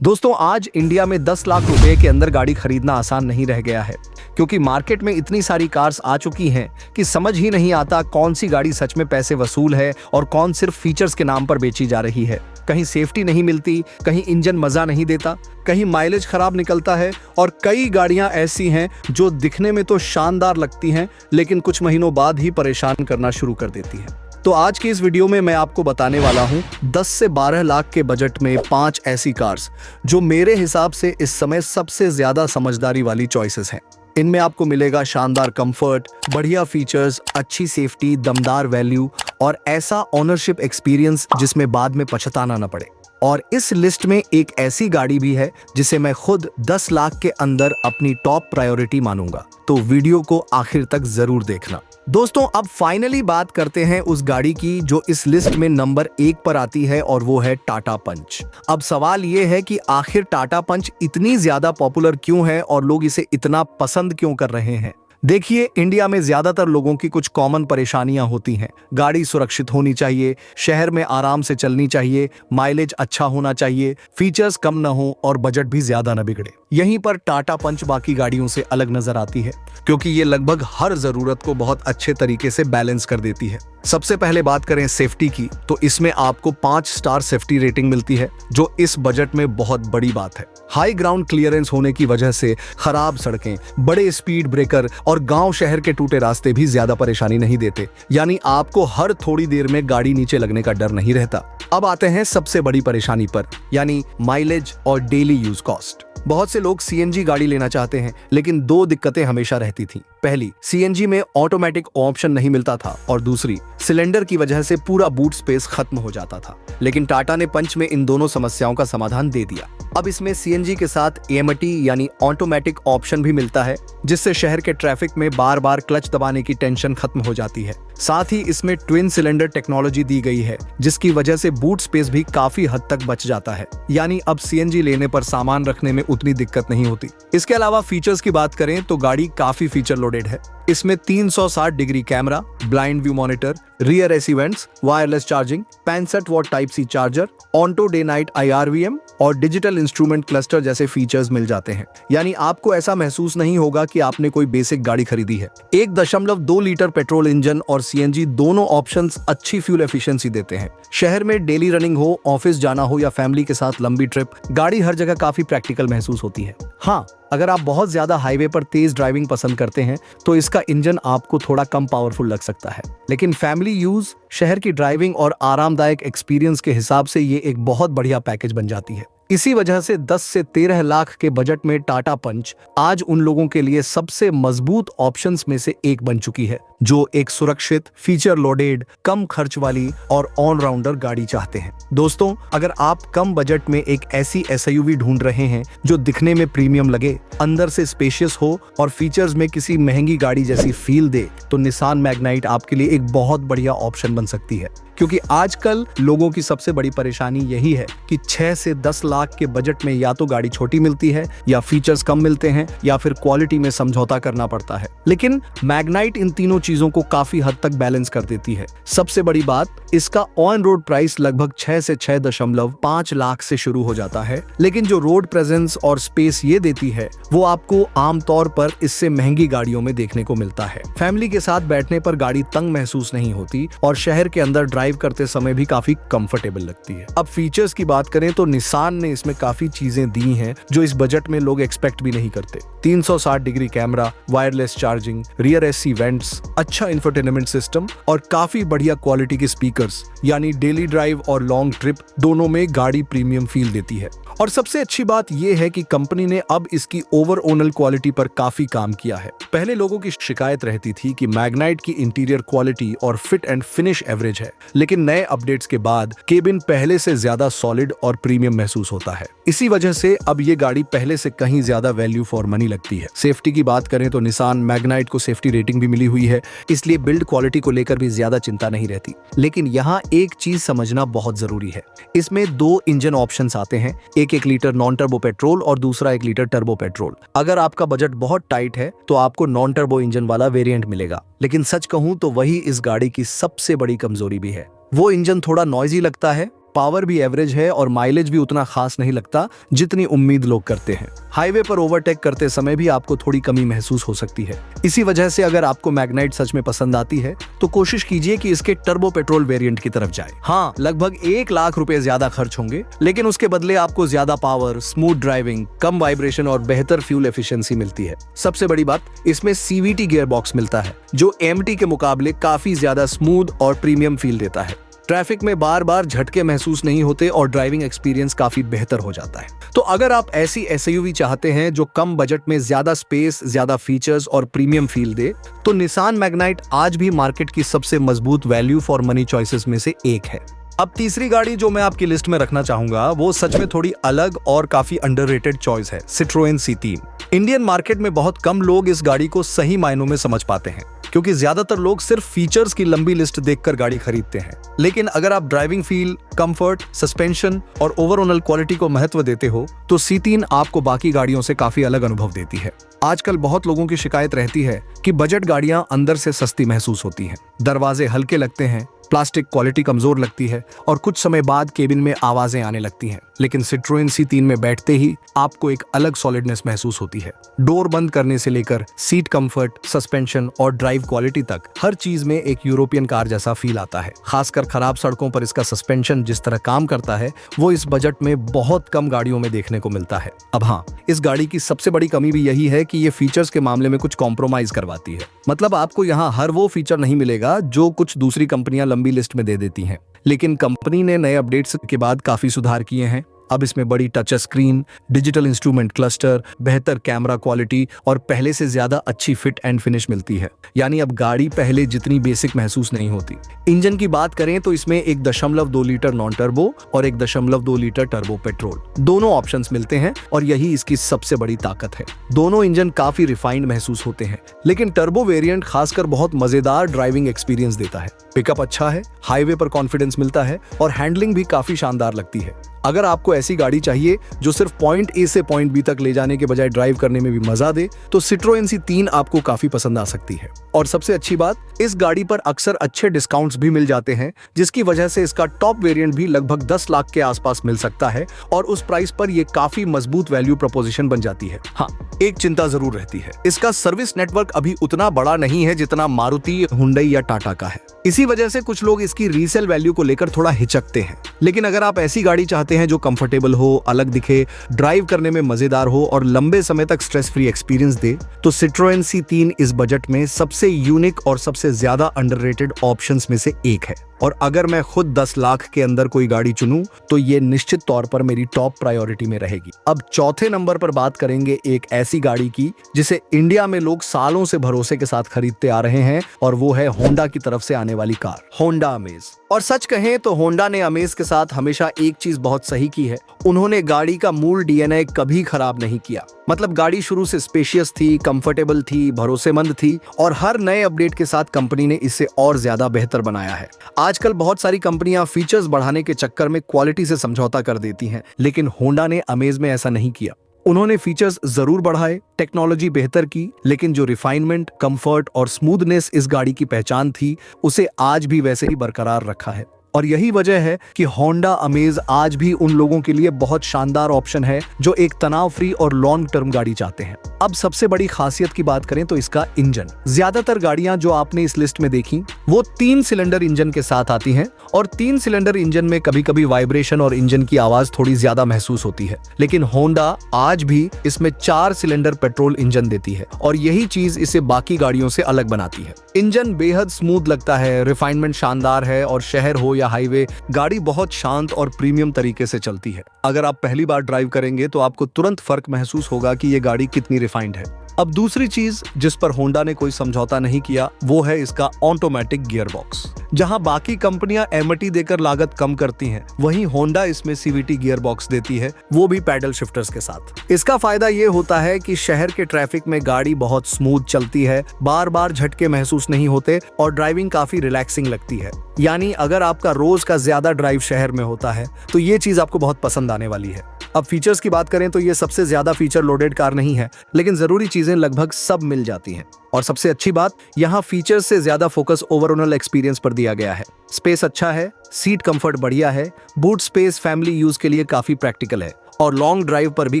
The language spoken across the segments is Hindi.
दोस्तों आज इंडिया में 10 लाख रुपए के अंदर गाड़ी खरीदना आसान नहीं रह गया है, क्योंकि मार्केट में इतनी सारी कार्स आ चुकी हैं कि समझ ही नहीं आता कौन सी गाड़ी सच में पैसे वसूल है और कौन सिर्फ फीचर्स के नाम पर बेची जा रही है। कहीं सेफ्टी नहीं मिलती, कहीं इंजन मजा नहीं देता, कहीं माइलेज खराब निकलता है और कई गाड़ियां ऐसी हैं जो दिखने में तो शानदार लगती हैं लेकिन कुछ महीनों बाद ही परेशान करना शुरू कर देती हैं। तो आज की इस वीडियो में मैं आपको बताने वाला हूं 10 से 12 लाख के बजट में 5 ऐसी कार्स जो मेरे हिसाब से इस समय सबसे ज्यादा समझदारी वाली चॉइसेस हैं। इनमें आपको मिलेगा शानदार कंफर्ट, बढ़िया फीचर्स, अच्छी सेफ्टी, दमदार वैल्यू और ऐसा ओनरशिप एक्सपीरियंस जिसमें बाद में पछताना न पड़े। और इस लिस्ट में एक ऐसी गाड़ी भी है जिसे मैं खुद 10 लाख के अंदर अपनी टॉप प्रायोरिटी मानूंगा, तो वीडियो को आखिर तक जरूर देखना। दोस्तों अब फाइनली बात करते हैं उस गाड़ी की जो इस लिस्ट में नंबर 1 पर आती है और वो है टाटा पंच। अब सवाल ये है कि आखिर टाटा पंच इतनी ज्यादा पॉपुलर क्यों है और लोग इसे इतना पसंद क्यों कर रहे हैं। देखिए, इंडिया में ज्यादातर लोगों की कुछ कॉमन परेशानियां होती हैं। गाड़ी सुरक्षित होनी चाहिए, शहर में आराम से चलनी चाहिए, माइलेज अच्छा होना चाहिए, फीचर्स कम न हो और बजट भी ज्यादा न बिगड़े। यहीं पर टाटा पंच बाकी गाड़ियों से अलग नजर आती है क्योंकि ये लगभग हर जरूरत को बहुत अच्छे तरीके से बैलेंस कर देती है। सबसे पहले बात करें सेफ्टी की, तो इसमें आपको 5 स्टार सेफ्टी रेटिंग मिलती है जो इस बजट में बहुत बड़ी बात है। हाई ग्राउंड क्लियरेंस होने की वजह से खराब सड़कें, बड़े स्पीड ब्रेकर और गांव शहर के टूटे रास्ते भी ज्यादा परेशानी नहीं देते, यानी आपको हर थोड़ी देर में गाड़ी नीचे लगने का डर नहीं रहता। अब आते हैं सबसे बड़ी परेशानी पर, यानी माइलेज और डेली यूज कॉस्ट। बहुत से लोग सीएनजी गाड़ी लेना चाहते हैं, लेकिन 2 दिक्कतें हमेशा रहती थी। पहली, सीएनजी में ऑटोमेटिक ऑप्शन नहीं मिलता था और दूसरी, सिलेंडर की वजह से पूरा बूट स्पेस खत्म हो जाता था। लेकिन टाटा ने पंच में इन दोनों समस्याओं का समाधान दे दिया। अब इसमें सीएनजी के साथ एएमटी यानी ऑटोमेटिक ऑप्शन भी मिलता है, जिससे शहर के ट्रैफिक में बार बार क्लच दबाने की टेंशन खत्म हो जाती है। साथ ही इसमें ट्विन सिलेंडर टेक्नोलॉजी दी गई है, जिसकी वजह से बूट स्पेस भी काफी हद तक बच जाता है, यानी अब सीएनजी लेने पर सामान रखने में उतनी दिक्कत नहीं होती। इसके अलावा फीचर्स की बात करें तो गाड़ी काफी फीचर लोडेड है। इसमें 360 degree camera, blind view monitor, rear AC vents, wireless charging, 65 watt type C charger, auto day night IRVM और डिजिटल इंस्ट्रूमेंट क्लस्टर जैसे फीचर्स मिल जाते हैं। यानी आपको ऐसा महसूस नहीं होगा कि आपने कोई बेसिक गाड़ी खरीदी है। 1.2 लीटर पेट्रोल इंजन और सीएनजी दोनों ऑप्शंस अच्छी फ्यूल एफिशिएंसी देते हैं। शहर में डेली रनिंग हो, ऑफिस जाना हो या फैमिली के साथ लंबी ट्रिप, गाड़ी हर जगह काफी प्रैक्टिकल महसूस होती है। हाँ, अगर आप बहुत ज्यादा हाईवे पर तेज ड्राइविंग पसंद करते हैं तो इसका इंजन आपको थोड़ा कम पावरफुल लग सकता है, लेकिन फैमिली यूज, शहर की ड्राइविंग और आरामदायक एक्सपीरियंस के हिसाब से ये एक बहुत बढ़िया पैकेज बन जाती है। इसी वजह से 10 से 13 लाख के बजट में टाटा पंच आज उन लोगों के लिए सबसे मजबूत ऑप्शंस में से एक बन चुकी है जो एक सुरक्षित, फीचर लोडेड, कम खर्च वाली और ऑलराउंडर गाड़ी चाहते हैं। दोस्तों, अगर आप कम बजट में एक ऐसी एसयूवी ढूंढ रहे हैं जो दिखने में प्रीमियम लगे, अंदर से स्पेशियस हो और फीचर्स में किसी महंगी गाड़ी जैसी फील दे, तो निसान मैग्नाइट आपके लिए एक बहुत बढ़िया ऑप्शन बन सकती है। क्योंकि आजकल लोगों की सबसे बड़ी परेशानी यही है कि 6 से 10 लाख के बजट में या तो गाड़ी छोटी मिलती है, या फीचर्स कम मिलते हैं, या फिर क्वालिटी में समझौता करना पड़ता है। लेकिन मैग्नाइट इन तीनों चीजों को काफी हद तक बैलेंस कर देती है। सबसे बड़ी बात, इसका ऑन रोड प्राइस लगभग 6 से 6.5 लाख से शुरू हो जाता है, लेकिन जो रोड प्रेजेंस और स्पेस ये देती है वो आपको आमतौर पर इससे महंगी गाड़ियों में देखने को मिलता है। फैमिली के साथ बैठने पर गाड़ी तंग महसूस नहीं होती और शहर के अंदर ड्राइव करते समय भी काफी कंफर्टेबल लगती है। अब फीचर्स की बात करें तो निसान ने इसमें काफी चीजें दी हैं जो इस बजट में लोग एक्सपेक्ट भी नहीं करते। 360 degree camera, wireless charging, rear AC vents, अच्छा इंफोटेनमेंट सिस्टम और काफी बढ़िया क्वालिटी के स्पीकर्स, यानी डेली ड्राइव और लॉन्ग ट्रिप दोनों में गाड़ी प्रीमियम फील देती है। और सबसे अच्छी बात यह है कि कंपनी ने अब इसकी ओवरऑल क्वालिटी पर काफी काम किया है। पहले लोगों की शिकायत रहती थी कि मैग्नाइट की इंटीरियर क्वालिटी और फिट एंड फिनिश एवरेज है, लेकिन नए अपडेट्स के बाद केबिन पहले से ज्यादा सॉलिड और प्रीमियम महसूस होता है। इसी वजह से अब ये गाड़ी पहले से कहीं ज्यादा वैल्यू फॉर मनी लगती है। सेफ्टी की बात करें तो निसान मैग्नाइट को सेफ्टी रेटिंग भी मिली हुई है, इसलिए बिल्ड क्वालिटी को लेकर भी ज्यादा चिंता नहीं रहती। लेकिन यहाँ एक चीज समझना बहुत जरूरी है, इसमें 2 इंजन ऑप्शंस आते हैं, एक 1 लीटर नॉन टर्बो पेट्रोल और दूसरा 1 लीटर टर्बो पेट्रोल। अगर आपका बजट बहुत टाइट है तो आपको नॉन टर्बो इंजन वाला वेरिएंट मिलेगा, लेकिन सच कहूं तो वही इस गाड़ी की सबसे बड़ी कमजोरी भी है। वो इंजन थोड़ा नॉइजी लगता है, पावर भी एवरेज है और माइलेज भी उतना खास नहीं लगता जितनी उम्मीद लोग करते हैं। हाईवे पर ओवरटेक करते समय भी आपको थोड़ी कमी महसूस हो सकती है। इसी वजह से अगर आपको मैग्नाइट सच में पसंद आती है तो कोशिश कीजिए कि इसके टर्बो पेट्रोल वेरिएंट की तरफ जाए। हाँ, लगभग 1 लाख रुपए ज्यादा खर्च होंगे, लेकिन उसके बदले आपको ज्यादा पावर, स्मूथ ड्राइविंग, कम वाइब्रेशन और बेहतर फ्यूल एफिशिएंसी मिलती है। सबसे बड़ी बात, इसमें CVT गियर बॉक्स मिलता है जो MT के मुकाबले काफी ज्यादा स्मूथ और प्रीमियम फील देता है। ट्रैफिक में बार बार झटके महसूस नहीं होते और ड्राइविंग एक्सपीरियंस काफी बेहतर हो जाता है। तो अगर आप ऐसी SUV चाहते हैं जो कम बजट में ज्यादा स्पेस, ज्यादा फीचर्स और प्रीमियम फील दे, तो निसान मैग्नाइट आज भी मार्केट की सबसे मजबूत वैल्यू फॉर मनी चॉइसेस में से एक है। अब तीसरी गाड़ी जो मैं आपकी लिस्ट में रखना चाहूंगा वो सच में थोड़ी अलग और काफी अंडररेटेड चॉइस है, सिट्रोएन C3। इंडियन मार्केट में बहुत कम लोग इस गाड़ी को सही मायनों में समझ पाते हैं, क्योंकि ज्यादातर लोग सिर्फ फीचर्स की लंबी लिस्ट देखकर गाड़ी खरीदते हैं। लेकिन अगर आप ड्राइविंग फील, कंफर्ट, सस्पेंशन और ओवरऑल क्वालिटी को महत्व देते हो तो C3 आपको बाकी गाड़ियों से काफी अलग अनुभव देती है। आजकल बहुत लोगों की शिकायत रहती है कि बजट गाड़ियां अंदर से सस्ती महसूस होती हैं, दरवाजे हल्के लगते हैं, प्लास्टिक क्वालिटी कमजोर लगती है और कुछ समय बाद केबिन में आवाजें आने लगती हैं। लेकिन सिट्रोएन C3 में बैठते ही आपको एक अलग सॉलिडनेस महसूस होती है। डोर बंद करने से लेकर सीट कंफर्ट, सस्पेंशन और ड्राइव क्वालिटी तक हर चीज में एक यूरोपियन कार जैसा फील आता है। खासकर खराब सड़कों पर इसका सस्पेंशन जिस तरह काम करता है वो इस बजट में बहुत कम गाड़ियों में देखने को मिलता है। अब हाँ, इस गाड़ी की सबसे बड़ी कमी भी यही है कि ये फीचर्स के मामले में कुछ कॉम्प्रोमाइज करवाती है। मतलब आपको यहाँ हर वो फीचर नहीं मिलेगा जो कुछ दूसरी कंपनियां लंबी लिस्ट में दे देती हैं। लेकिन कंपनी ने नए अपडेट्स के बाद काफी सुधार किए हैं। अब इसमें बड़ी touch screen, digital instrument cluster, बेहतर कैमरा क्वालिटी और पहले से ज्यादा अच्छी फिट एंड फिनिश मिलती है। यानी अब गाड़ी पहले जितनी बेसिक महसूस नहीं होती। इंजन की बात करें तो इसमें 1.2 लीटर नॉन टर्बो और 1.2 लीटर टर्बो पेट्रोल दोनों ऑप्शंस मिलते हैं और यही इसकी सबसे बड़ी ताकत है। दोनों इंजन काफी रिफाइंड महसूस होते हैं, लेकिन टर्बो वेरिएंट खासकर बहुत मजेदार ड्राइविंग एक्सपीरियंस देता है। पिकअप अच्छा है, हाईवे पर कॉन्फिडेंस मिलता है और हैंडलिंग भी काफी शानदार लगती है। अगर आपको ऐसी गाड़ी चाहिए जो सिर्फ पॉइंट A से पॉइंट B तक ले जाने के बजाय ड्राइव करने में भी मजा दे, तो सिट्रोएन C3 आपको काफी पसंद आ सकती है। और सबसे अच्छी बात, इस गाड़ी पर अक्सर अच्छे डिस्काउंट्स भी मिल जाते हैं, जिसकी वजह से इसका टॉप वेरिएंट भी लगभग 10 लाख के आसपास मिल सकता है और उस प्राइस पर यह काफी मजबूत वैल्यू प्रपोजिशन बन जाती है। हाँ, एक चिंता जरूर रहती है, इसका सर्विस नेटवर्क अभी उतना बड़ा नहीं है जितना मारुति, हुंडई या टाटा का है। इसी वजह से कुछ लोग इसकी रीसेल वैल्यू को लेकर थोड़ा हिचकते हैं। लेकिन अगर आप ऐसी गाड़ी चाहते हैं जो कंफर्टेबल हो, अलग दिखे, ड्राइव करने में मजेदार हो और लंबे समय तक स्ट्रेस फ्री एक्सपीरियंस दे, तो सिट्रोएन C3 इस बजट में सबसे यूनिक और सबसे ज्यादा अंडररेटेड ऑप्शंस में से एक है। और अगर मैं खुद 10 लाख के अंदर कोई गाड़ी चुनूं तो ये निश्चित तौर पर मेरी टॉप प्रायोरिटी में रहेगी। अब चौथे नंबर पर बात करेंगे एक ऐसी गाड़ी की जिसे इंडिया में लोग सालों से भरोसे के साथ खरीदते आ रहे हैं, और वो है होंडा की तरफ से आने वाली कार, होंडा अमेज। और सच कहें तो होंडा ने अमेज के साथ हमेशा एक चीज बहुत सही की है, उन्होंने गाड़ी का मूल DNA कभी खराब नहीं किया। मतलब गाड़ी शुरू से स्पेशियस थी, कंफर्टेबल थी, भरोसेमंद थी और हर नए अपडेट के साथ कंपनी ने इसे और ज्यादा बेहतर बनाया है। आजकल बहुत सारी कंपनियां फीचर्स बढ़ाने के चक्कर में क्वालिटी से समझौता कर देती हैं, लेकिन होंडा ने अमेज में ऐसा नहीं किया। उन्होंने फीचर्स जरूर बढ़ाए, टेक्नोलॉजी बेहतर की, लेकिन जो रिफाइनमेंट, कंफर्ट और स्मूथनेस इस गाड़ी की पहचान थी, उसे आज भी वैसे ही बरकरार रखा है। और यही वजह है कि होंडा अमेज आज भी उन लोगों के लिए बहुत शानदार ऑप्शन है जो एक तनाव फ्री और लॉन्ग टर्म गाड़ी चाहते हैं। अब सबसे बड़ी खासियत की बात करें तो इसका इंजन। ज्यादातर गाड़ियां जो आपने इस लिस्ट में देखी वो 3 सिलेंडर इंजन के साथ आती हैं, और 3 सिलेंडर इंजन में कभी कभी वाइब्रेशन और इंजन की आवाज थोड़ी ज्यादा महसूस होती है। लेकिन होंडा आज भी इसमें 4 सिलेंडर पेट्रोल इंजन देती है और यही चीज इसे बाकी गाड़ियों से अलग बनाती है। इंजन बेहद स्मूथ लगता है, रिफाइनमेंट शानदार है और शहर हो या हाईवे, गाड़ी बहुत शांत और प्रीमियम तरीके से चलती है। अगर आप पहली बार ड्राइव करेंगे तो आपको तुरंत फर्क महसूस होगा कि ये गाड़ी कितनी रिफाइंड है। अब दूसरी चीज जिस पर होंडा ने कोई समझौता नहीं किया वो है इसका ऑटोमेटिक गियर बॉक्स। जहां बाकी कंपनियां एमटी देकर लागत कम करती हैं, वहीं होंडा इसमें CVT गियर बॉक्स देती है, वो भी पैडल शिफ्टर्स के साथ। इसका फायदा ये होता है कि शहर के ट्रैफिक में गाड़ी बहुत स्मूथ चलती है, बार बार झटके महसूस नहीं होते और ड्राइविंग काफी रिलैक्सिंग लगती है। यानी अगर आपका रोज का ज्यादा ड्राइव शहर में होता है तो ये चीज आपको बहुत पसंद आने वाली है। अब फीचर्स की बात करें तो ये सबसे ज्यादा फीचर लोडेड कार नहीं है, लेकिन जरूरी चीजें लगभग सब मिल जाती हैं। और सबसे अच्छी बात, यहाँ फीचर्स से ज्यादा फोकस ओवरऑल एक्सपीरियंस पर दिया गया है। स्पेस अच्छा है, सीट कंफर्ट बढ़िया है, बूट स्पेस फैमिली यूज के लिए काफी प्रैक्टिकल है और लॉन्ग ड्राइव पर भी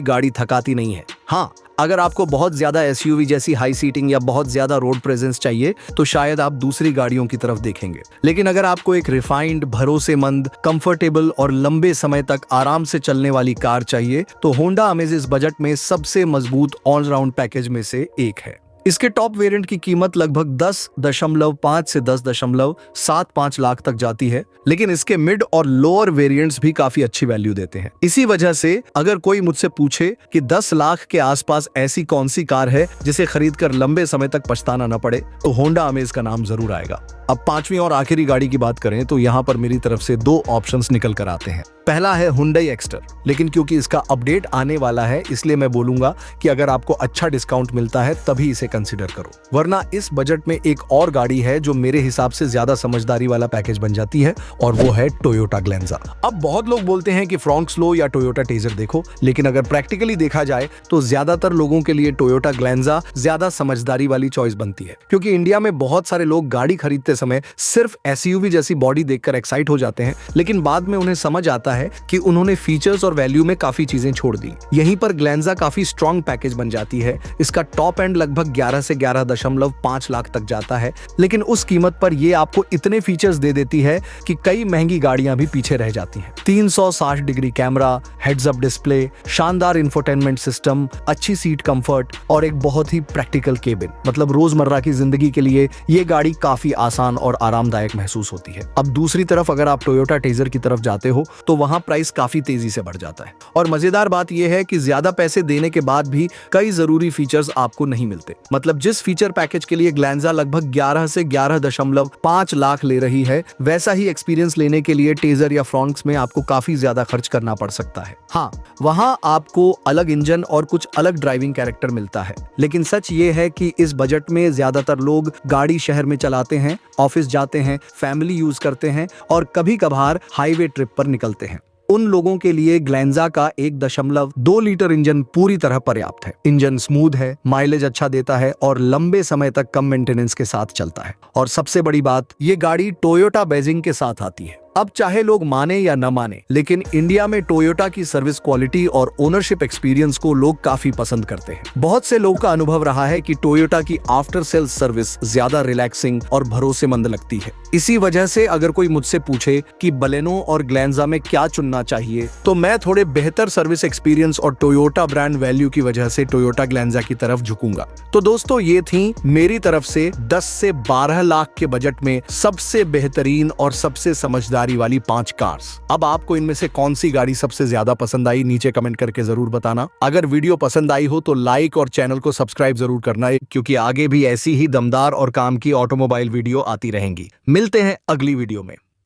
गाड़ी थकाती नहीं है। हाँ, अगर आपको बहुत ज्यादा एसयूवी जैसी हाई सीटिंग या बहुत ज्यादा रोड प्रेजेंस चाहिए तो शायद आप दूसरी गाड़ियों की तरफ देखेंगे। लेकिन अगर आपको एक रिफाइंड, भरोसेमंद, कंफर्टेबल और लंबे समय तक आराम से चलने वाली कार चाहिए तो होंडा अमेज इस बजट में सबसे मजबूत ऑलराउंड पैकेज में से एक है। इसके टॉप वेरिएंट की कीमत लगभग 10.5 से 10.75 लाख तक जाती है, लेकिन इसके मिड और लोअर वेरिएंट्स भी काफी अच्छी वैल्यू देते हैं। इसी वजह से अगर कोई मुझसे पूछे कि 10 लाख के आसपास ऐसी कौन सी कार है जिसे खरीदकर लंबे समय तक पछताना न पड़े, तो होंडा अमेज का नाम जरूर आएगा। अब पांचवी और आखिरी गाड़ी की बात करें तो यहाँ पर मेरी तरफ से 2 ऑप्शंस निकल कर आते हैं। पहला है हुंडई एक्स्टर, लेकिन क्योंकि इसका अपडेट आने वाला है इसलिए मैं बोलूंगा कि अगर आपको अच्छा डिस्काउंट मिलता है तभी इसे कंसीडर करो, वरना इस बजट में एक और गाड़ी है जो मेरे हिसाब से ज्यादा समझदारी वाला पैकेज बन जाती है और वो है टोयोटा ग्लेंजा। अब बहुत लोग बोलते हैं कि फ्रॉन्क्सलो या टोयोटा टेजर देखो, लेकिन अगर प्रैक्टिकली देखा जाए तो ज्यादातर लोगों के लिए टोयोटा ग्लेंजा ज्यादा समझदारी वाली चॉइस बनती है, क्योंकि इंडिया में बहुत सारे लोग गाड़ी खरीदते समय सिर्फ एसयूवी जैसी बॉडी देखकर एक्साइट हो जाते हैं, लेकिन बाद में उन्हें समझ आता है कि उन्होंने फीचर्स और वैल्यू में काफी चीजें छोड़ दी। यहीं पर ग्लेंजा काफी स्ट्रॉन्ग पैकेज बन जाती है। इसका टॉप एंड लगभग 11 से 11.5 लाख तक जाता है, लेकिन उस कीमत पर ये आपको इतने फीचर्स दे देती है कि कई महंगी गाड़ियां भी पीछे रह जाती हैं। 360 degree camera, heads up display, शानदार इंफोटेनमेंट सिस्टम, अच्छी सीट कंफर्ट और एक बहुत ही प्रैक्टिकल केबिन, मतलब रोजमर्रा की जिंदगी के लिए ये गाड़ी काफी आसान और आरामदायक महसूस होती है। अब दूसरी तरफ अगर आप टोयोटा टेजर की तरफ जाते हो तो वहां प्राइस काफी तेजी से बढ़ जाता है और मजेदार बात यह है कि ज्यादा पैसे देने के बाद भी कई जरूरी फीचर्स आपको नहीं मिलते। मतलब जिस फीचर पैकेज के लिए ग्लेंजा लगभग 11 से 11.5 लाख ले रही है, वैसा ही एक्सपीरियंस लेने के लिए टेजर या फ्रॉन्क्स में आपको काफी ज्यादा खर्च करना पड़ सकता है। हाँ, वहां आपको अलग इंजन और कुछ अलग ड्राइविंग कैरेक्टर मिलता है, लेकिन सच ये है कि इस बजट में ज्यादातर लोग गाड़ी शहर में चलाते हैं, ऑफिस जाते हैं, फैमिली यूज करते हैं और कभी कभार हाईवे ट्रिप पर निकलते हैं। उन लोगों के लिए ग्लेंजा का 1.2 लीटर इंजन पूरी तरह पर्याप्त है। इंजन स्मूथ है, माइलेज अच्छा देता है और लंबे समय तक कम मेंटेनेंस के साथ चलता है। और सबसे बड़ी बात, ये गाड़ी टोयोटा बैजिंग के साथ आती है। अब चाहे लोग माने या न माने, लेकिन इंडिया में टोयोटा की सर्विस क्वालिटी और ओनरशिप एक्सपीरियंस को लोग काफी पसंद करते हैं। बहुत से लोगों का अनुभव रहा है कि टोयोटा की आफ्टर सेल्स सर्विस ज्यादा रिलैक्सिंग और भरोसेमंद लगती है। इसी वजह से अगर कोई मुझसे पूछे कि बलेनो और ग्लेंजा में क्या चुनना चाहिए, तो मैं थोड़े बेहतर सर्विस एक्सपीरियंस और टोयोटा ब्रांड वैल्यू की वजह से टोयोटा ग्लेंजा की तरफ झुकूंगा। तो दोस्तों, ये थी मेरी तरफ से 10 से 12 लाख के बजट में सबसे बेहतरीन और सबसे समझदार वाली 5 कार्स। अब आपको इनमें से कौन सी गाड़ी सबसे ज्यादा पसंद आई, नीचे कमेंट करके जरूर बताना। अगर वीडियो पसंद आई हो तो लाइक और चैनल को सब्सक्राइब जरूर करना है, क्योंकि आगे भी ऐसी ही दमदार और काम की ऑटोमोबाइल वीडियो आती रहेंगी। मिलते हैं अगली वीडियो में।